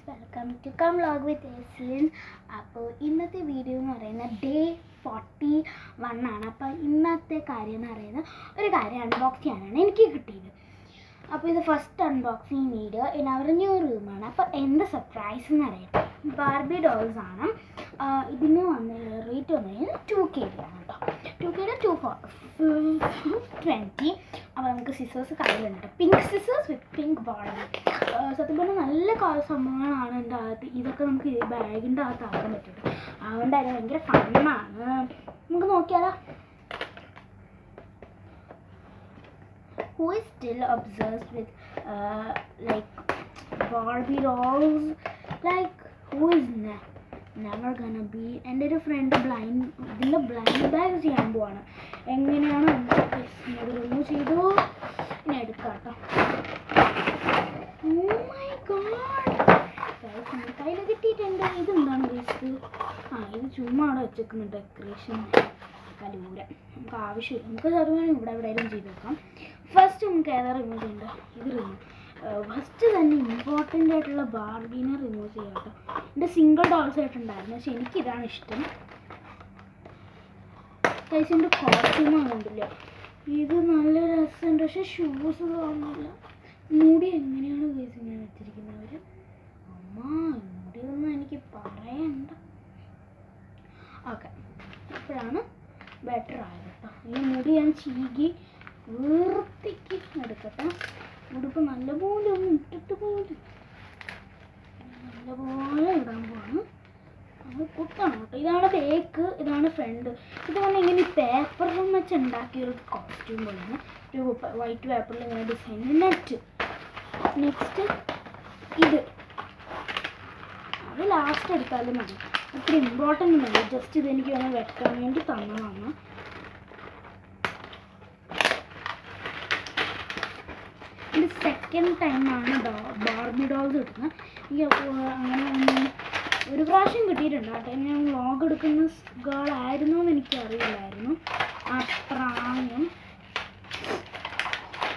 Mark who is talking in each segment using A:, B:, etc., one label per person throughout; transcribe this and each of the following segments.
A: Welcome to come vlog വിത്ത് എസ്ലിൻ. അപ്പോൾ ഇന്നത്തെ video എന്ന് പറയുന്നത് ഡേ 41 ആണ്. അപ്പോൾ ഇന്നത്തെ കാര്യം എന്ന് പറയുന്നത് ഒരു കാര്യം അൺബോക്സ് ചെയ്യാനാണ് എനിക്ക് കിട്ടിയത്. അപ്പോൾ ഇത് first unboxing video in our new റൂമാണ്. അപ്പോൾ എന്താ സർപ്രൈസ് എന്ന് അറിയാം, ബാർബി ഡോൾസ് ആണ്. ഇതിന് റേറ്റ് വന്നത് 2K ആണ് കേട്ടോ. 2K 220. അപ്പോൾ നമുക്ക് സിസേഴ്സ് കയ്യിലുണ്ട്, പിങ്ക് സിസേഴ്സ് വിത്ത് പിങ്ക് ബോർഡർ. സത്യം പറഞ്ഞാൽ നല്ല സംഭവങ്ങളാണ് എൻ്റെ അകത്ത്. ഇതൊക്കെ നമുക്ക് ബാഗിൻ്റെ അകത്ത് ആക്കാൻ പറ്റും. അതുകൊണ്ട് അത് ഭയങ്കര ഫണ്ണാണ്. നമുക്ക് നോക്കിയാലോ. Who is still obsessed with like Barbie dolls? Like who is never gonna be? എൻ്റെ ഒരു ഫ്രണ്ട് ഇതിൻ്റെ ബ്ലൈൻഡ് ബാഗ് ചെയ്യാൻ പോവാണ്. എങ്ങനെയാണ് റിമൂവ് ചെയ്തു ഇനി എടുക്കാം കേട്ടോ. Oh my god, കയ്യിൽ കിട്ടിയിട്ടുണ്ട്. ഇതെന്താണ് വേസ്റ്റ്? ഇത് ചുമ്മാ അവിടെ വെച്ചേക്കുന്ന ഡെക്കറേഷൻ കലൂര. നമുക്ക് ആവശ്യമില്ല, നമുക്ക് സർവ്വ ഇവിടെ എവിടെയെങ്കിലും ചെയ്ത് വെക്കാം. ഫസ്റ്റ് നമുക്ക് ഏതാ റിമൂവ് ചെയ്യേണ്ട? ഇത് ഫസ്റ്റ് തന്നെ ഇമ്പോർട്ടൻ്റ് ആയിട്ടുള്ള ബാർബീനെ റിമൂവ് ചെയ്യാം കേട്ടോ. എൻ്റെ സിംഗിൾ ഡോൾസ് ആയിട്ടുണ്ടായിരുന്നു, പക്ഷെ എനിക്കിതാണ് ഇഷ്ടം. കൈസിൻ്റെ കോസ്റ്റ്യൂം കണ്ടില്ല, ഇത് നല്ല രസമുണ്ട്. പക്ഷെ ഷൂസ് തോന്നില്ല. മുടി എങ്ങനെയാണ് കൈസ് ഇങ്ങനെ വെച്ചിരിക്കുന്നവർ? അമ്മ മുടിയൊന്നും എനിക്ക് പറയണ്ട. ഓക്കെ, ഇപ്പോഴാണ് ബെറ്റർ ആയത് കേട്ടോ. ഈ മുടി ഞാൻ ചീകി വൃത്തിക്ക് എടുക്കട്ടെ. ഉടുപ്പ് നല്ലപോലെ ഒന്ന് ഇട്ടിട്ട് പോലും നല്ലപോലെ ഇടാൻ പോവാണ്. അത് കുത്തണം കേട്ടോ. ഇതാണ് ബേക്ക്, ഇതാണ് ഫ്രണ്ട്. ഇത് പറഞ്ഞാൽ ഇങ്ങനെ പേപ്പറിൽ വെച്ച് ഉണ്ടാക്കിയൊരു കോസ്റ്റ്യൂം പോലെയാണ്. ഒരു വൈറ്റ് പേപ്പറിൽ ഇങ്ങനെ ഡിസൈൻ. നെക്സ്റ്റ് ഇത് അത് ലാസ്റ്റ് എടുത്താലും മതി, അത്ര ഇമ്പോർട്ടൻ്റ് മതി. ജസ്റ്റ് ഇതെനിക്ക് വേണം വെക്കാൻ വേണ്ടി തന്നതാണ്. ഇത് സെക്കൻഡ് ടൈമാണ് ബാർബി ഡോൾസ് കിട്ടുന്നത്. അങ്ങനെ ഒരു പ്രാവശ്യം കിട്ടിയിട്ടുണ്ട് കേട്ടോ. ഞാൻ വ്ളോഗ് എടുക്കുന്ന ഗേൾ ആയിരുന്നു എന്ന് എനിക്കറിയില്ലായിരുന്നു ആ പ്രായം.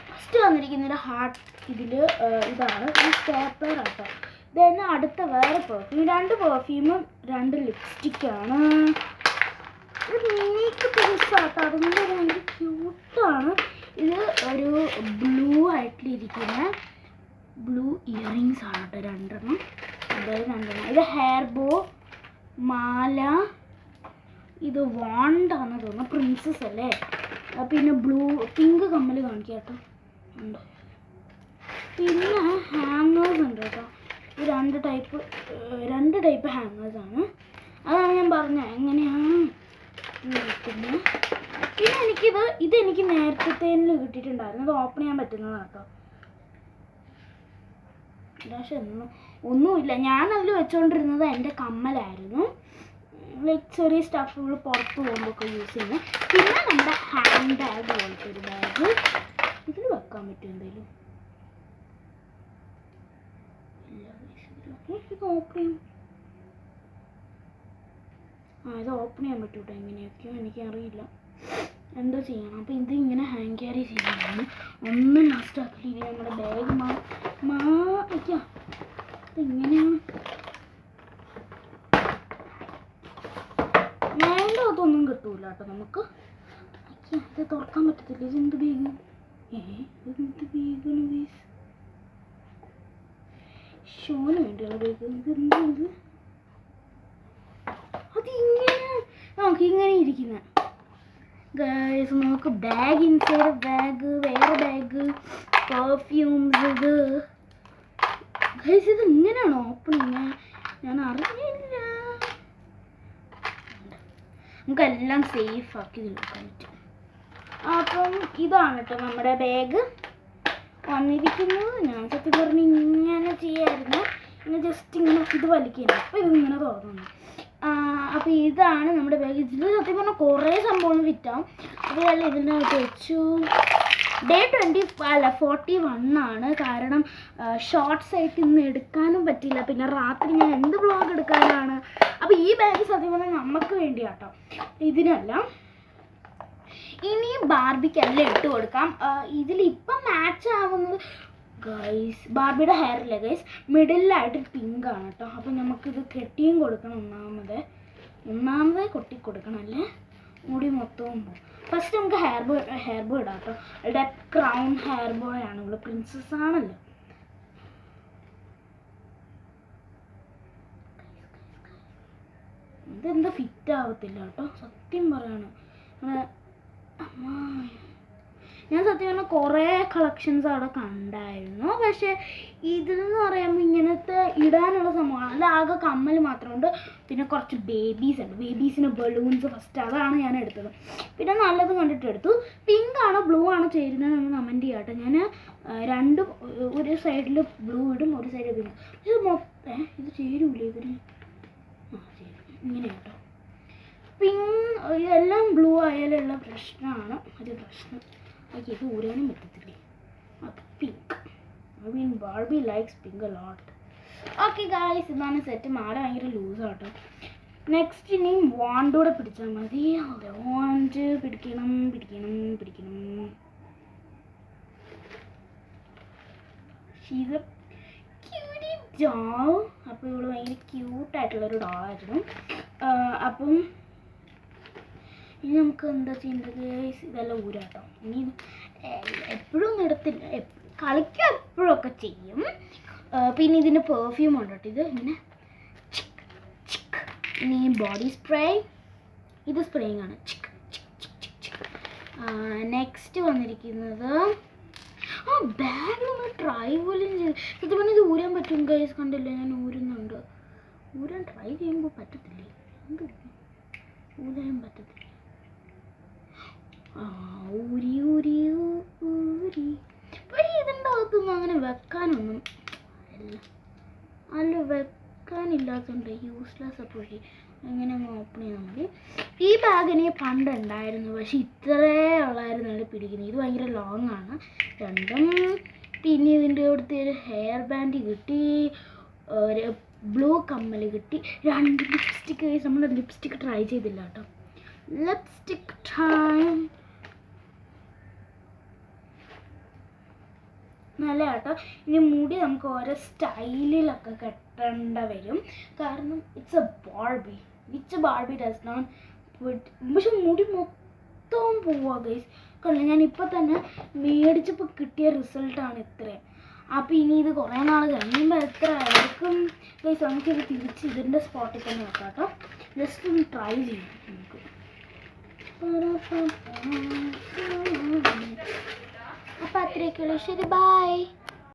A: ഫസ്റ്റ് വന്നിരിക്കുന്നൊരു ഹാർട്ട് ഇതിൽ ഇതാണ് ഈ പേപ്പർ കേട്ടോ. ഇത് തന്നെ അടുത്ത വേറെ പെർഫ്യൂം, 2 പെർഫ്യൂമും 2 ലിപ്സ്റ്റിക്കാണ്. ഇത് യുണീക്ക് പീസാട്ടോ, അതുകൊണ്ട് ഭയങ്കര ക്യൂട്ടാണ്. ഇത് ഒരു ബ്ലൂ ആയിട്ടിരിക്കുന്ന ബ്ലൂ ഇയറിങ്സ് ആണ് കേട്ടോ. 2 2. ഇത് ഹെയർ ബോ, മാല, ഇത് വാണ്ടാന്ന് തോന്നുന്നു, പ്രിൻസസ് അല്ലേ. പിന്നെ പിങ്ക് കമ്മൽ കാണിക്കുക കേട്ടോ ഉണ്ട്. പിന്നെ ഹാങ്ങേഴ്സ് ഉണ്ട് കേട്ടോ. ഇത് 2 ടൈപ്പ് ഹാങ്ങേഴ്സാണ്. അതാണ് ഞാൻ പറഞ്ഞത് എങ്ങനെയാണ് കിട്ടുന്നത്. പിന്നെ ഇതെനിക്ക് നേരത്തേനിൽ കിട്ടിയിട്ടുണ്ടായിരുന്നു. അത് ഓപ്പൺ ചെയ്യാൻ പറ്റുന്നതാണ് കേട്ടോ. പക്ഷെ ഒന്നുമില്ല, ഞാൻ അതിൽ വെച്ചുകൊണ്ടിരുന്നത് എൻ്റെ കമ്മലായിരുന്നു. ലൈക്ക് ചെറിയ സ്റ്റഫുകൾ പുറത്ത് പോകുമ്പോഴൊക്കെ യൂസ് ചെയ്യുന്നത്. പിന്നെ നമ്മുടെ ഹാൻഡ് ബാഗ് പോലത്തെ ഒരു ബാഗ്. ഇതിൽ വെക്കാൻ പറ്റും എന്തെങ്കിലും? ഇത് ഓപ്പൺ ചെയ്യാം. ഇത് ഓപ്പൺ ചെയ്യാൻ പറ്റും കേട്ടോ. എങ്ങനെയൊക്കെയോ എനിക്കറിയില്ല, എന്തോ ചെയ്യണം. അപ്പോൾ ഇത് ഇങ്ങനെ ഹാങ് ക്യാരി ചെയ്യുന്നതാണ്. ഒന്നും നഷ്ടമാക്കില്ല. നമ്മുടെ ബാഗ് മായ്ക്കാം. ഇതെങ്ങനെയാണ് വേണ്ട, അതൊന്നും കിട്ടൂല കേട്ടോ നമുക്ക്. ഇത് തുറക്കാൻ പറ്റത്തില്ല. ഇതെന്ത് ബാഗ്? ഇതെന്ത് ബാഗാണ് ഗൈസ്? ഷോന് വേണ്ടിയുള്ള ബാഗ്. ഇതെന്ത്? അതിങ്ങനെ ഇങ്ങനെ ഇരിക്കുന്ന ഗൈസ്. നമുക്ക് ബാഗ് ഇൻസൈഡ് ബാഗ്, വേറെ ബാഗ്, പെർഫ്യൂംസ്. ഇത് ഗൈസ് ഇത് ഇങ്ങനെയാണോ ഓപ്പൺ ചെയ്യുന്നത്? ഞാൻ അറിയില്ല. നമുക്കെല്ലാം സേഫ് ആക്കി എടുക്കാൻ പറ്റും. അപ്പം ഇതാണ് കേട്ടോ നമ്മുടെ ബാഗ് വന്നിരിക്കുന്നത്. ഞാൻ സത്യം പറഞ്ഞ് ഇങ്ങനെ ചെയ്യായിരുന്നു, ഇങ്ങനെ ജസ്റ്റ് ഇങ്ങനെ ഇത് വലിക്കുന്നു. അപ്പോൾ ഇതിങ്ങനെ തുറന്നു. അപ്പോൾ ഇതാണ് നമ്മുടെ ബാഗ്. ഇതിൽ സത്യം പറഞ്ഞാൽ കുറേ സംഭവങ്ങൾ വിറ്റാം. അതുപോലെ ഇതിനകത്ത് വെച്ചു. ഡേ 41 ആണ്. കാരണം ഷോർട്ട്സ് ആയിട്ട് ഇന്ന് എടുക്കാനും പറ്റില്ല. പിന്നെ രാത്രി ഞാൻ എന്ത് വ്ളോഗ് എടുക്കാനാണ്. അപ്പോൾ ഈ ബാഗ് സത്യം പറഞ്ഞാൽ നമുക്ക് വേണ്ടിയാട്ടോ, ഇതിനല്ല. ഇനി ബാർബിക്കെല്ലാം ഇട്ട് കൊടുക്കാം. ഇതിലിപ്പം മാച്ച് ആവുന്നത് ഗൈസ് ബാർബിയുടെ ഹെയർ ഇല്ല ഗൈസ്, മിഡിലായിട്ട് പിങ്ക് ആണ് കേട്ടോ. അപ്പം നമുക്കിത് കെട്ടിയും കൊടുക്കണം. ഒന്നാമത് കൊട്ടി കൊടുക്കണം, അല്ലേ മുടി മൊത്തവും പോകും. ഫസ്റ്റ് നമുക്ക് ഹെയർ ബോ ഇടാം കേട്ടോ. ഇവിടെ ക്രൗൺ ഹെയർ ബോയ് ആണ്, ഇവിടെ പ്രിൻസസ് ആണല്ലോ. ഇതെന്താ ഫിറ്റ് ആവത്തില്ല കേട്ടോ, സത്യം പറയാണ്. ഞാൻ സത്യം പറഞ്ഞാൽ കുറേ കളക്ഷൻസ് അവിടെ കണ്ടായിരുന്നു. പക്ഷേ ഇതെന്ന് പറയുമ്പോൾ ഇങ്ങനത്തെ ഇടാനുള്ള സംഭവമാണ്. അല്ല, ആകെ കമ്മൽ മാത്രമുണ്ട്. പിന്നെ കുറച്ച് ബേബീസ് ഉണ്ട്, ബേബീസിന് ബലൂൺസ് ഫസ്റ്റ് അതാണ് ഞാൻ എടുത്തത്. പിന്നെ നല്ലത് കണ്ടിട്ട് എടുത്തു. പിങ്ക് ആണോ ബ്ലൂ ആണോ ചേരുന്നതെന്ന് കമൻറ്റ് ചെയ്യാം കേട്ടോ. ഞാൻ രണ്ടും ഒരു സൈഡിൽ ബ്ലൂ ഇടും, ഒരു സൈഡിൽ പിങ്ക്. പക്ഷേ ഇത് ചേരൂലേ ഇതിന്? ചേരും ഇങ്ങനെ കേട്ടോ. പിങ്ക് എല്ലാം ബ്ലൂ ആയാലുള്ള പ്രശ്നമാണ് ഒരു പ്രശ്നം. ഓക്കെ, ഇത് ഊരാനും പറ്റത്തില്ലേ. Okay, pink. I mean Barbie likes pink a lot. Okay guys, ഇതാണ് സെറ്റ്. മാല ഭയങ്കര ലൂസാട്ടോ. നെക്സ്റ്റ് ഇനി വാണ്ടൂടെ പിടിച്ചാൽ മതി. അതെ, വാണ്ട് പിടിക്കണം. She's cutie doll. അപ്പോൾ ഇവള് ഭയങ്കര ക്യൂട്ടായിട്ടുള്ളൊരു ഡോളായിരുന്നു. അപ്പം ഇനി നമുക്ക് എന്താ ചെയ്യേണ്ടത്? ഇതെല്ലാം ഊരാട്ടോ. ഇനി എപ്പോഴും എടുത്തില്ല, കളിക്കും എപ്പോഴൊക്കെ ചെയ്യും. പിന്നെ ഇതിന് പെർഫ്യൂം ഉണ്ട് കേട്ടോ. ഇത് ഇങ്ങനെ ചിക്ക് ചിക്ക്. ഇനി ബോഡി സ്പ്രേ, ഇത് സ്പ്രേയിങ് ആണ്. ചിക്ക് ചിക്ക് ചിക്ക് ചിക്ക്. നെക്സ്റ്റ് വന്നിരിക്കുന്നത് ബാഗ് നമ്മൾ ട്രൈ പോലും ചെയ്ത്. സത്യം പറഞ്ഞാൽ ഇത് ഊരാൻ പറ്റും ഗൈസ്, കണ്ടില്ലേ ഞാൻ ഊരുന്നുണ്ട്. ഊരാൻ ട്രൈ ചെയ്യുമ്പോൾ പറ്റത്തില്ലേ? ഊരാൻ പറ്റത്തില്ല. ഊരി ഊരി ഊരി. പക്ഷേ ഇതിൻ്റെ അകത്തൊന്നും അങ്ങനെ വെക്കാനൊന്നും അല്ല വെക്കാനില്ലാത്തതുകൊണ്ട് യൂസ്ലെസ്. അപ്പോഴേ എങ്ങനെ ഓപ്പൺ ചെയ്താൽ മതി. ഈ ബാഗിന് പണ്ടുണ്ടായിരുന്നു, പക്ഷെ ഇത്രേ ഉള്ളായിരുന്നു പിടിക്കുന്നത്. ഇത് ഭയങ്കര ലോങ് ആണ് രണ്ടും. പിന്നെ ഇതിൻ്റെ അടുത്ത് ഒരു ഹെയർ ബാൻഡ് കിട്ടി, ഒരു ബ്ലൂ കമ്മൽ കിട്ടി, 2 ലിപ്സ്റ്റിക്ക്. നമ്മൾ ലിപ്സ്റ്റിക്ക് ട്രൈ ചെയ്തില്ല കേട്ടോ. Lipstick time. നല്ല കേട്ടോ. ഇനി മുടി നമുക്ക് ഓരോ സ്റ്റൈലിലൊക്കെ കെട്ടേണ്ട വരും, കാരണം it's a Barbie. Barbie does not put. പക്ഷെ മുടി മൊത്തവും പോവാ ഗൈസ്. കാരണം ഞാൻ ഇപ്പോൾ തന്നെ മേടിച്ചപ്പോൾ കിട്ടിയ റിസൾട്ടാണ് ഇത്രയും. അപ്പോൾ ഇനി ഇത് കുറേ നാൾ കഴിയുമ്പോൾ എത്ര ആയിരിക്കും ഗൈസ്? നമുക്കിത് തിരിച്ച് ഇതിൻ്റെ സ്പോട്ടിൽ തന്നെ വെക്കാം കേട്ടോ. ജസ്റ്റ് ഒന്ന് ട്രൈ ചെയ്യാം നമുക്ക്. അപ്പോൾ അത്രയൊക്കെയുള്ളൂ. ശരി, ബൈ.